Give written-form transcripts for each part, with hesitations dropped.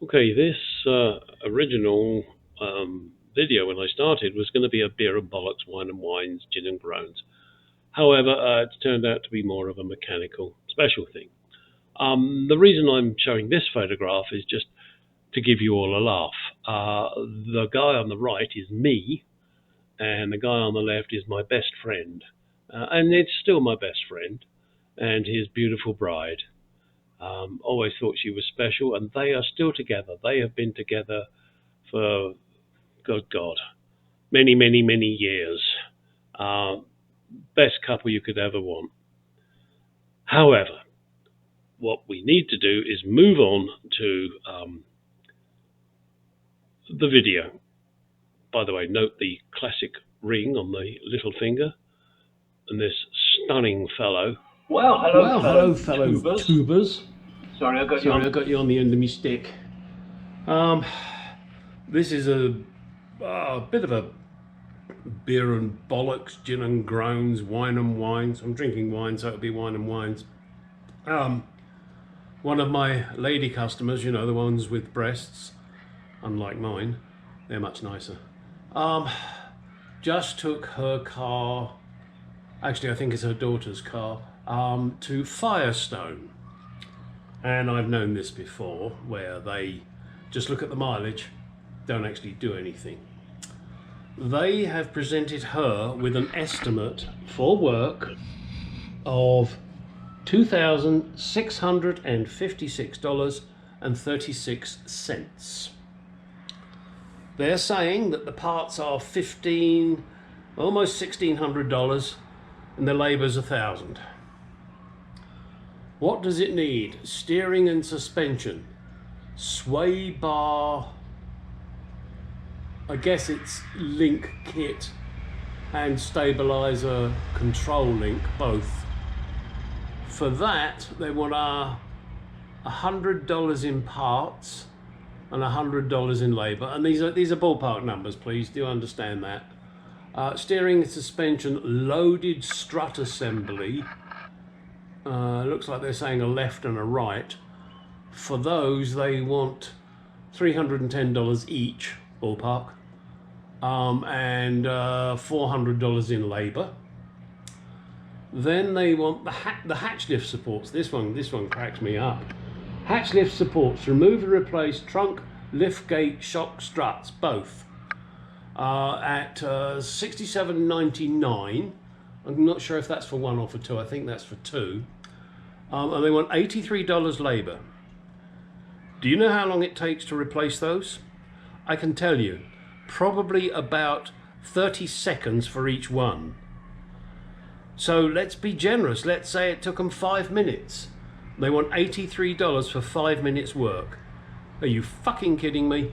Okay, this original video when I started was going to be a beer and bollocks, wine and wines, gin and groans. However, it's turned out to be more of a mechanical special thing. The reason I'm showing this photograph is just to give you all a laugh. The guy on the right is me, and the guy on the left is my best friend. And it's still my best friend, and his beautiful bride. Always thought she was special, and they are still together. They have been together for, good God, many, many, many years. Uh, Best couple you could ever want. However, what we need to do is move on to the video. By the way, note the classic ring on the little finger and this stunning fellow. Well, hello, fellow tubers. Sorry, I got you on the end of my stick. This is a bit of a beer and bollocks, gin and groans, wine and wines. I'm drinking wine, so it'll be wine and wines. One of my lady customers, you know, the ones with breasts, unlike mine, they're much nicer. Just took her car, actually I think it's her daughter's car, to Firestone. And I've known this before, where they just look at the mileage, don't actually do anything. They have presented her with an estimate for work of $2,656.36. They're saying that the parts are almost $1,600, and the labour's $1,000. What does it need? Steering and suspension, sway bar, I guess it's link kit and stabilizer control link, both. For that, they want $100 in parts and $100 in labour. And these are ballpark numbers, please. Do you understand that? Steering and suspension, loaded strut assembly. Looks like they're saying a left and a right. For those, they want $310 each, ballpark, and $400 in labour. Then they want the hatch lift supports. This one cracks me up. Hatch lift supports, remove and replace trunk, lift gate, shock struts, both, at $67.99. I'm not sure if that's for one or for two. I think that's for two. And they want $83 labour. Do you know how long it takes to replace those? I can tell you, probably about 30 seconds for each one. So let's be generous. Let's say it took them 5 minutes. They want $83 for 5 minutes work. Are you fucking kidding me?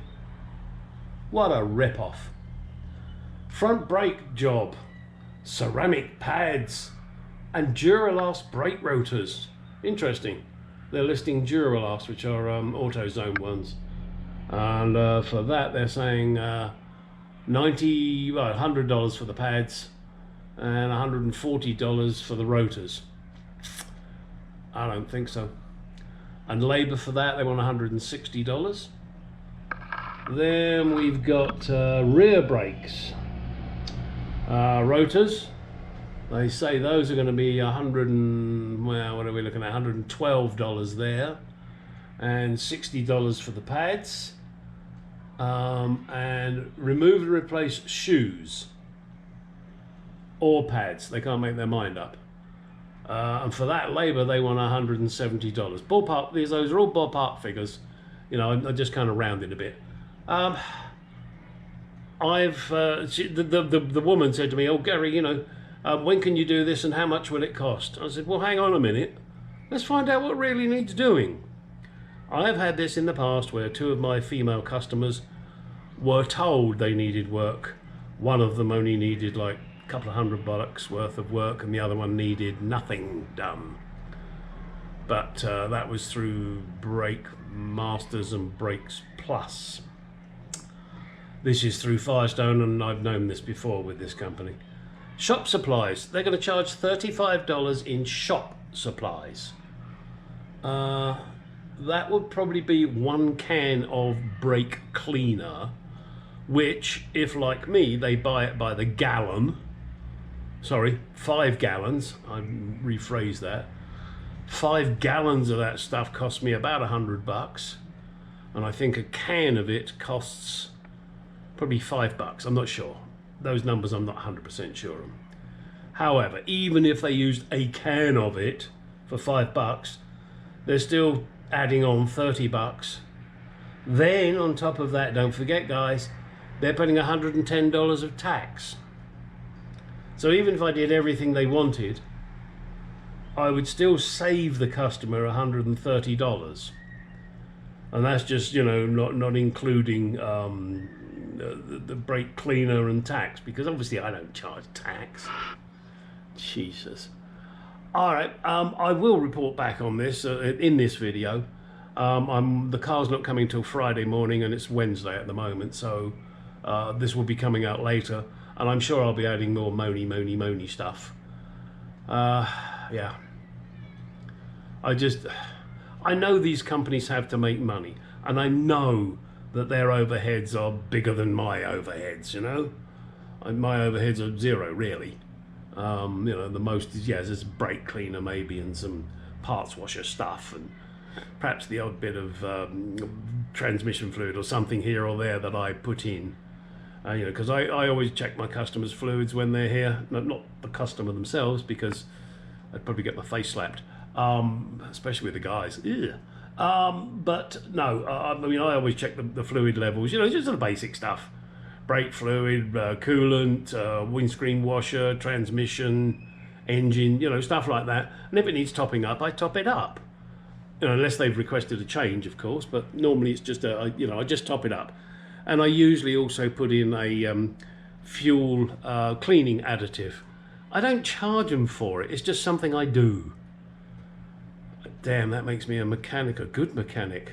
What a rip-off. Front brake job, ceramic pads, and Duralast brake rotors. Interesting. They're listing Duralast, which are AutoZone ones. And for that, they're saying $100 for the pads and $140 for the rotors. I don't think so. And labour for that, they want $160. Then we've got rear brakes, rotors. They say those are going to be what are we looking at? $112 there, and $60 for the pads. And remove and replace shoes or pads. They can't make their mind up. And for that labour, they want $170. Ballpark. Those are all ballpark figures. You know, I just kind of rounded a bit. The woman said to me, "Oh, Gary, you know, when can you do this and how much will it cost?" I said, "Well, hang on a minute. Let's find out what really needs doing." I've had this in the past where two of my female customers were told they needed work. One of them only needed like a couple of $100 worth of work, and the other one needed nothing done. But that was through Brake Masters and Brakes Plus. This is through Firestone, and I've known this before with this company. Shop supplies. They're going to charge $35 in shop supplies. that would probably be 1 can of brake cleaner, which, if like me, they buy it by the gallon. Sorry, 5 gallons. I rephrase that. 5 gallons of that stuff cost me about $100, and I think a can of it costs probably $5. I'm not sure. Those numbers I'm not 100% sure on. However, even if they used a can of it for $5, they're still adding on $30. Then on top of that, don't forget guys, they're putting $110 of tax. So even if I did everything they wanted, I would still save the customer $130. And that's just, you know, not including the brake cleaner and tax, because obviously I don't charge tax. Jesus. All right, I will report back on this in this video. The car's not coming till Friday morning, and it's Wednesday at the moment, so this will be coming out later, and I'm sure I'll be adding more moany stuff. Yeah. I know these companies have to make money, and I know that their overheads are bigger than my overheads, you know? And my overheads are zero, really. You know, the most is, yeah, there's brake cleaner maybe, and some parts washer stuff, and perhaps the odd bit of transmission fluid or something here or there that I put in. You know, because I always check my customers' fluids when they're here. Not the customer themselves, because I'd probably get my face slapped, especially with the guys. Ew. But no, I mean, I always check the fluid levels, you know, just the basic stuff. Brake fluid, coolant, windscreen washer, transmission, engine, you know, stuff like that. And if it needs topping up, I top it up. You know, unless they've requested a change, of course, but normally it's just you know, I just top it up. And I usually also put in a fuel cleaning additive. I don't charge them for it, it's just something I do. Damn, that makes me a mechanic, a good mechanic.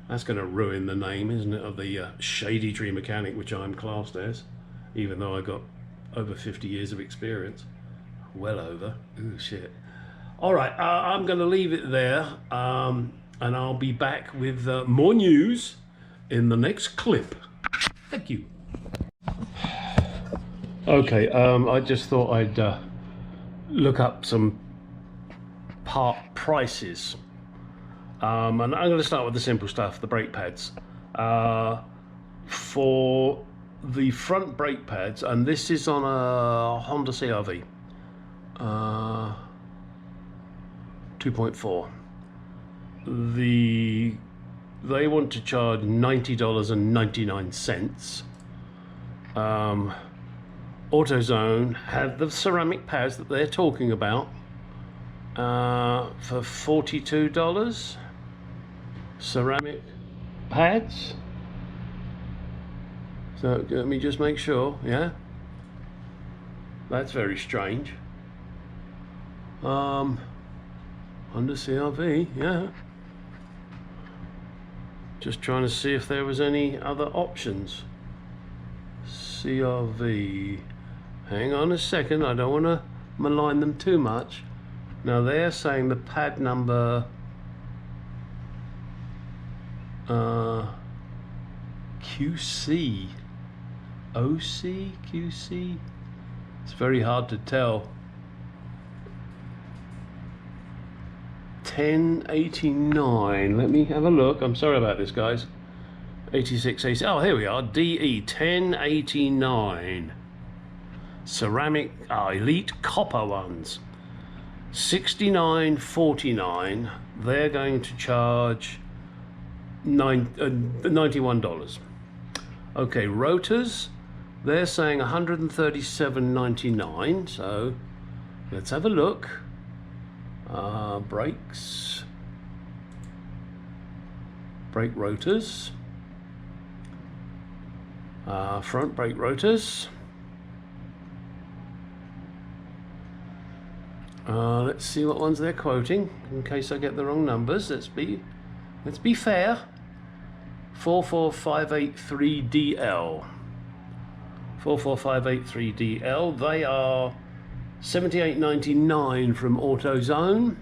That's going to ruin the name, isn't it, of the Shady Tree Mechanic, which I'm classed as, even though I got over 50 years of experience. Well over. Ooh, shit. All right, I'm going to leave it there, and I'll be back with more news in the next clip. Thank you. Okay, I just thought I'd look up some part prices. And I'm going to start with the simple stuff, the brake pads. For the front brake pads, and this is on a Honda CR-V 2.4. They want to charge $90.99. AutoZone have the ceramic pads that they're talking about for $42. Ceramic pads. So let me just make sure. Yeah, that's very strange. Under CR-V, yeah. Just trying to see if there was any other options. CR-V. Hang on a second, I don't want to malign them too much. Now they're saying the pad number QC, OC, QC. It's very hard to tell. 1089. Let me have a look. I'm sorry about this, guys. 8680. Oh, here we are. DE 1089. Ceramic, elite copper ones. 69.49. They're going to charge $91. Okay, rotors, they're saying $137.99. So let's have a look. Brakes, brake rotors, front brake rotors. Let's see what ones they're quoting in case I get the wrong numbers. Let's be fair. 44583DL. 44583DL. They are $78.99 from AutoZone.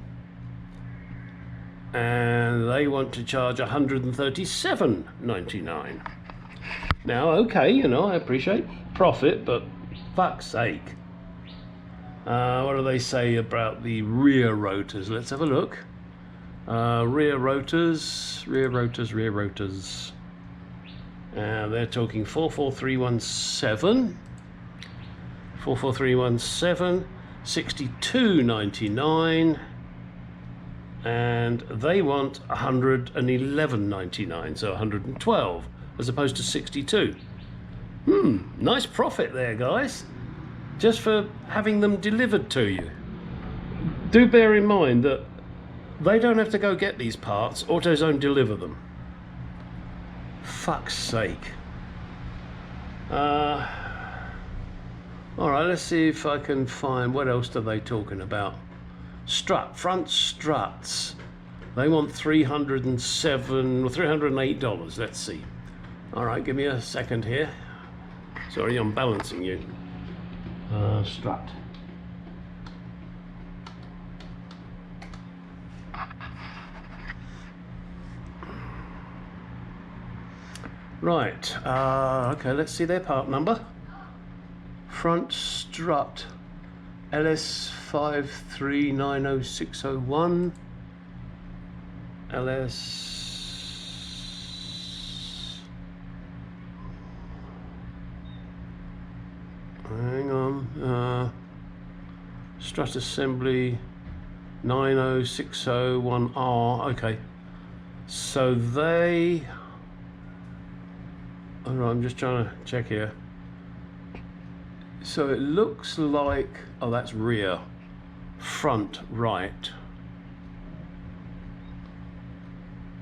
and they want to charge $137.99. Now, okay, you know, I appreciate profit, but fuck's sake. What do they say about the rear rotors? Let's have a look. Rear rotors. They're talking 44317. 44317, 62.99, and they want 111.99, so 112 as opposed to 62. Nice profit there, guys, just for having them delivered to you. Do bear in mind that they don't have to go get these parts, AutoZone deliver them. Fuck's sake. Alright, let's see if I can find, what else are they talking about? Front struts. They want $308, let's see. Alright, give me a second here. Sorry, I'm balancing you. Strut. Right, okay, let's see their part number. Front strut LS5390601 hang on, strut assembly 90601R. okay, so they, alright, I'm just trying to check here. So it looks like, oh, that's rear, front right,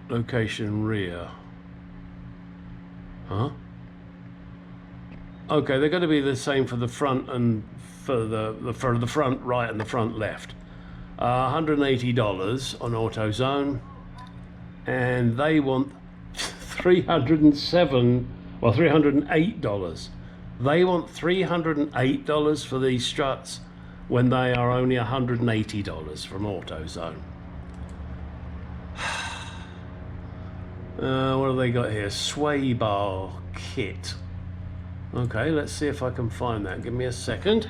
location rear. Huh? Okay, they're going to be the same for the front and for the front right and the front left. $180 on AutoZone, and they want $308. They want $308 for these struts when they are only $180 from AutoZone. What have they got here? Sway bar kit. Okay, let's see if I can find that. Give me a second.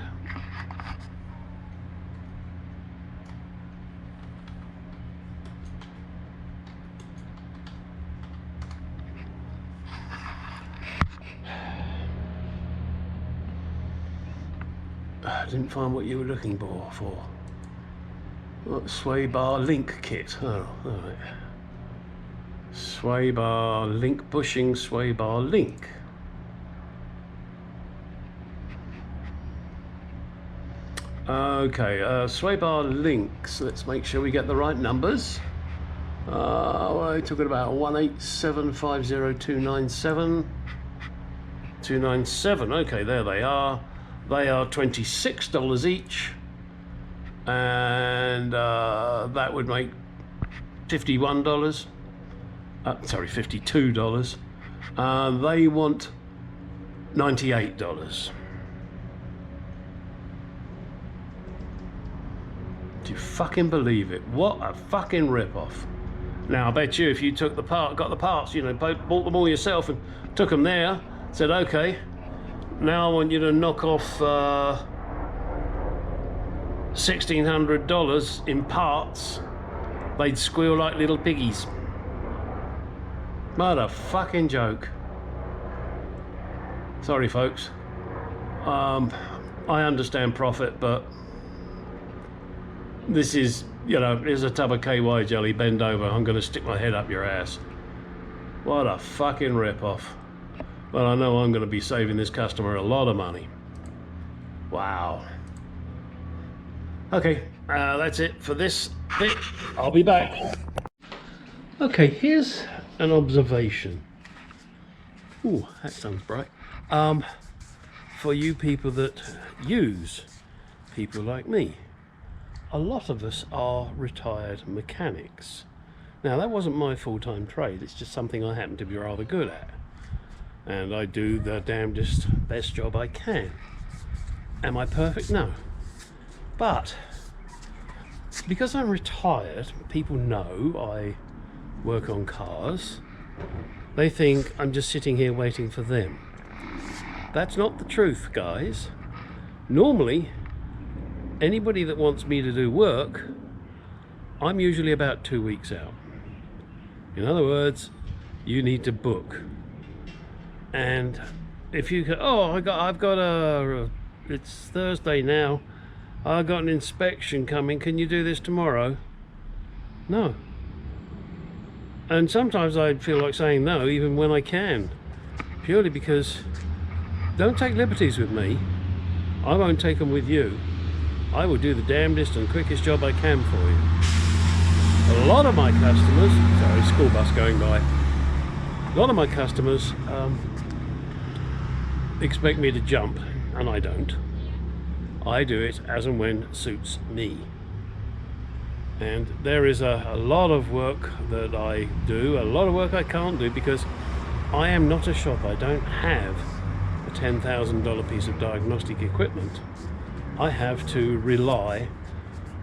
Didn't find what you were looking for. What, sway bar link kit? Oh, all right. Sway bar link bushing, sway bar link. Okay, sway bar links. Let's make sure we get the right numbers. We're talking about 18750297297. 297. Okay, there they are. They are $26 each, and that would make $51. Sorry, $52. They want $98. Do you fucking believe it? What a fucking rip-off. Now, I bet you if you took got the parts, you know, bought them all yourself and took them there, said, okay, now I want you to knock off $1,600 in parts, they'd squeal like little piggies. What a fucking joke. Sorry, folks. I understand profit, but this is, you know, here's a tub of KY jelly, bend over, I'm going to stick my head up your ass. What a fucking rip-off. Well, I know I'm going to be saving this customer a lot of money. Wow. Okay, that's it for this bit. I'll be back. Okay, here's an observation. Ooh, that sounds bright. For you people that use people like me, a lot of us are retired mechanics. Now, that wasn't my full-time trade, it's just something I happen to be rather good at. And I do the damnedest best job I can. Am I perfect? No. But because I'm retired, people know I work on cars. They think I'm just sitting here waiting for them. That's not the truth, guys. Normally, anybody that wants me to do work, I'm usually about 2 weeks out. In other words, you need to book. And if you go, oh, I've got it's Thursday now, I've got an inspection coming, can you do this tomorrow? No. And sometimes I feel like saying no, even when I can, purely because don't take liberties with me. I won't take them with you. I will do the damnedest and quickest job I can for you. A lot of my customers, sorry, school bus going by. A lot of my customers expect me to jump, and I don't. I do it as and when suits me. And there is a lot of work that I do, a lot of work I can't do because I am not a shop. I don't have a $10,000 piece of diagnostic equipment. I have to rely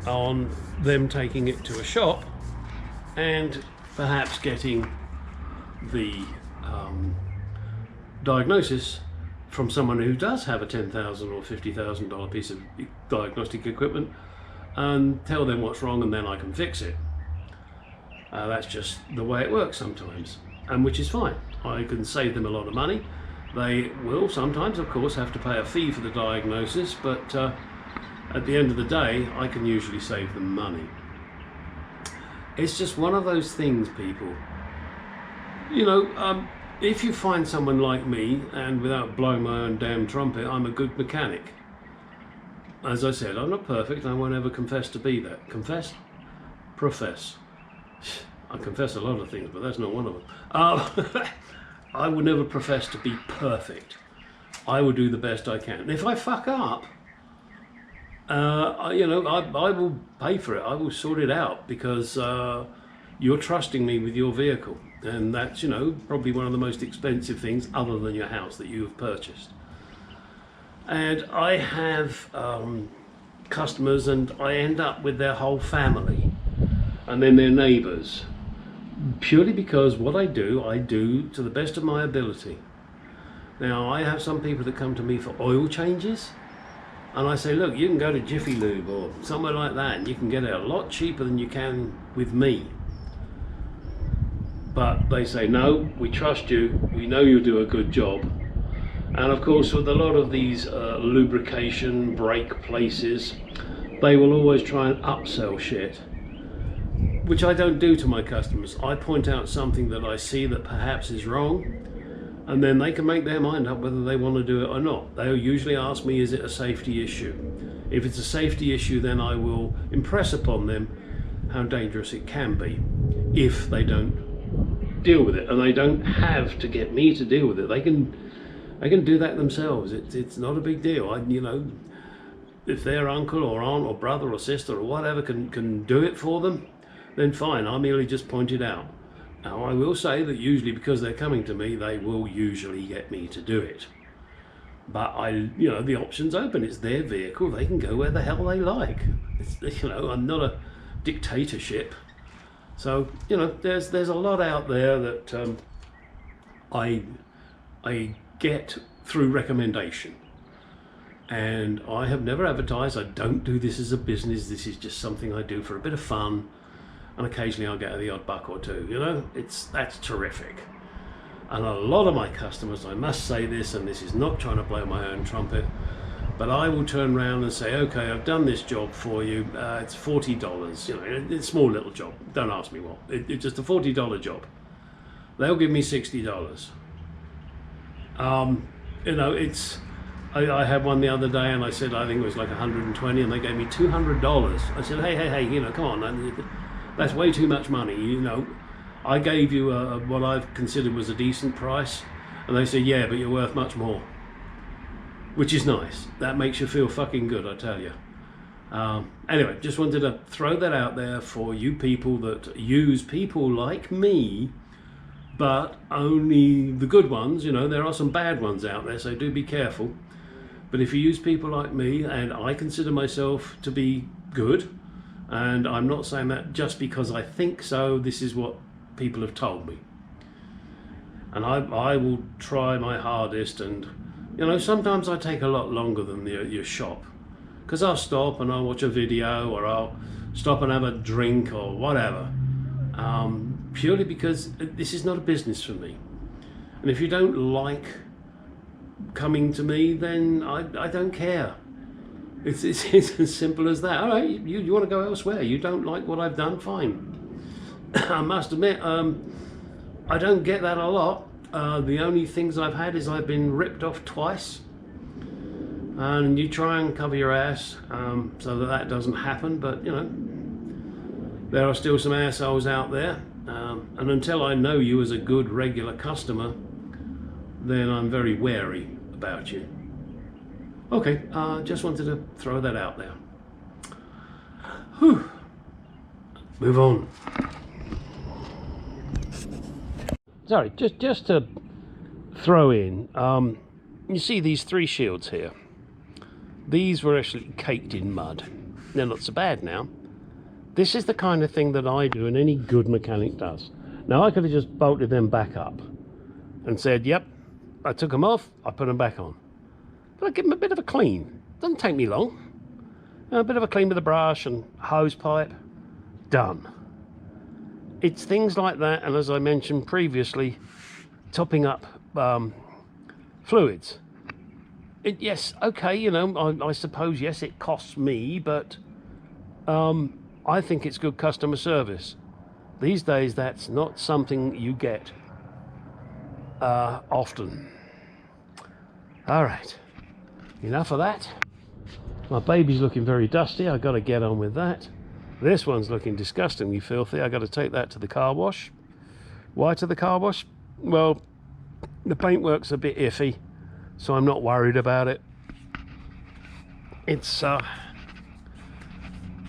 on them taking it to a shop and perhaps getting the diagnosis from someone who does have a $10,000 or $50,000 piece of diagnostic equipment and tell them what's wrong, and then I can fix it. That's just the way it works sometimes, and which is fine. I can save them a lot of money. They will sometimes, of course, have to pay a fee for the diagnosis, but at the end of the day, I can usually save them money. It's just one of those things, people. You know, if you find someone like me, and without blowing my own damn trumpet, I'm a good mechanic. As I said, I'm not perfect. I won't ever confess to be that. Confess? Profess. I confess a lot of things, but that's not one of them. I will never profess to be perfect. I will do the best I can. And if I fuck up, I will pay for it. I will sort it out because you're trusting me with your vehicle. And that's, probably one of the most expensive things other than your house that you have purchased. And I have customers, and I end up with their whole family and then their neighbours, purely because what I do to the best of my ability. Now, I have some people that come to me for oil changes, and I say, look, you can go to Jiffy Lube or somewhere like that, and you can get it a lot cheaper than you can with me. But they say, no, we trust you, we know you'll do a good job. And of course, with a lot of these lubrication brake places, they will always try and upsell shit, which I don't do to my customers. I point out something that I see that perhaps is wrong, and then they can make their mind up whether they want to do it or not. They'll usually ask me, is it a safety issue? If it's a safety issue, then I will impress upon them how dangerous it can be if they don't deal with it. And they don't have to get me to deal with it. They can do that themselves. It's not a big deal. If their uncle or aunt or brother or sister or whatever can do it for them, then fine. I merely just point it out. Now, I will say that usually, because they're coming to me, they will usually get me to do it. But the option's open. It's their vehicle. They can go where the hell they like. I'm not a dictatorship. So, there's a lot out there that I get through recommendation. And I have never advertised. I don't do this as a business. This is just something I do for a bit of fun. And occasionally I'll get the odd buck or two, that's terrific. And a lot of my customers, I must say this, and this is not trying to blow my own trumpet, but I will turn around and say, okay, I've done this job for you, it's $40, it's a small little job, don't ask me what, it's just a $40 job. They'll give me $60. I had one the other day, and I said, I think it was like 120, and they gave me $200. I said, hey, come on, that's way too much money, I gave you what I considered was a decent price, and they said, yeah, but you're worth much more, which is nice. That makes you feel fucking good, I tell you. Anyway, just wanted to throw that out there for you people that use people like me, but only the good ones. There are some bad ones out there, so do be careful. But if you use people like me, and I consider myself to be good, And I'm not saying that just because I think so. This is what people have told me. And I will try my hardest, and you know, sometimes I take a lot longer than your shop, because I'll stop and I'll watch a video, or I'll stop and have a drink or whatever, purely because this is not a business for me. And if you don't like coming to me, then I don't care. It's as simple as that. All right, you want to go elsewhere, you don't like what I've done, fine. I must admit, I don't get that a lot. The only things I've had is I've been ripped off twice, and you try and cover your ass so that doesn't happen. But you know, there are still some assholes out there, and until I know you as a good regular customer, then I'm very wary about you. Okay, just wanted to throw that out there. Whew. Move on. Sorry, just to throw in, you see these 3 shields here. These were actually caked in mud. They're not so bad now. This is the kind of thing that I do and any good mechanic does. Now I could have just bolted them back up and said, yep, I took them off, I put them back on. But I give them a bit of a clean. Doesn't take me long. A bit of a clean with a brush and hose pipe. Done. It's things like that, and as I mentioned previously, topping up fluids. Yes, okay, you know, I suppose, yes, it costs me, but I think it's good customer service. These days, that's not something you get often. All right, enough of that. My baby's looking very dusty. I've got to get on with that. This one's looking disgustingly filthy. I've got to take that to the car wash. Why to the car wash? Well, the paintwork's a bit iffy, so I'm not worried about it. It's,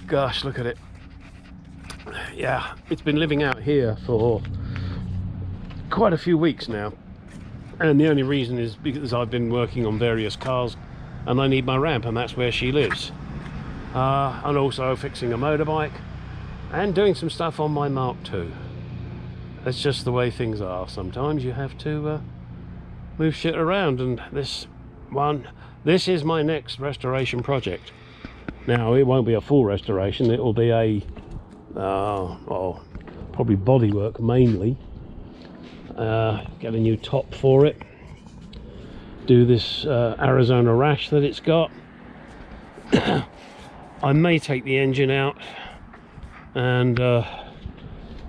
gosh, look at it. Yeah, it's been living out here for quite a few weeks now. And the only reason is because I've been working on various cars and I need my ramp, and that's where she lives. And also fixing a motorbike and doing some stuff on my Mark II. That's just the way things are. Sometimes you have to move shit around, and this is my next restoration project. Now it won't be a full restoration, it will be a probably bodywork mainly. Get a new top for it, do this Arizona rash that it's got. I may take the engine out, and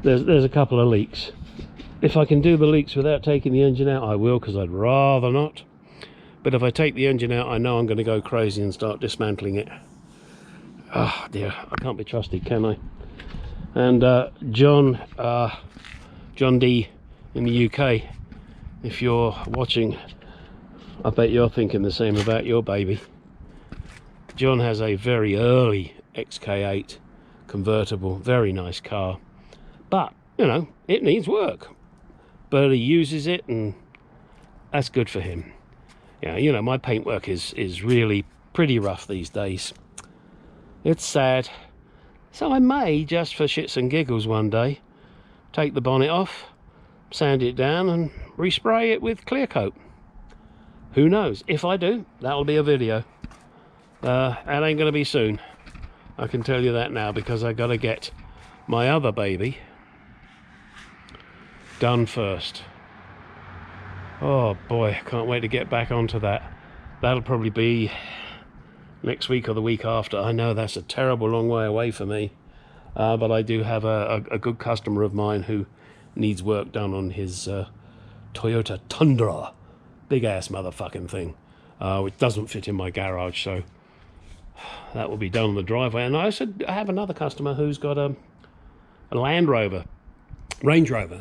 there's a couple of leaks. If I can do the leaks without taking the engine out, I will, because I'd rather not. But if I take the engine out, I know I'm going to go crazy and start dismantling it. Oh dear, I can't be trusted, can I? And John D in the UK, if you're watching, I bet you're thinking the same about your baby. John has a very early XK8 convertible, very nice car, but you know, it needs work, but he uses it, and that's good for him. Yeah, you know, my paintwork is really pretty rough these days. It's sad. So I may, just for shits and giggles one day, take the bonnet off, sand it down and respray it with clear coat. Who knows? If I do, that'll be a video. It ain't gonna be soon, I can tell you that now, because I gotta get my other baby done first. Oh boy, can't wait to get back onto that. That'll probably be next week or the week after. I know that's a terrible long way away for me, but I do have a good customer of mine who needs work done on his Toyota Tundra, big ass motherfucking thing, which doesn't fit in my garage, so that will be done on the driveway. And I have another customer who's got a Range Rover,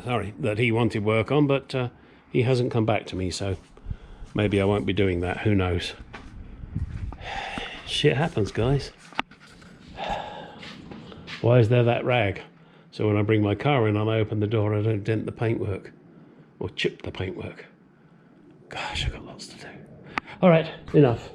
sorry, that he wanted work on, but he hasn't come back to me, so maybe I won't be doing that. Who knows? Shit happens, guys. Why is there that rag? So when I bring my car in and I open the door, I don't dent the paintwork or chip the paintwork. Gosh, I've got lots to do. All right, enough.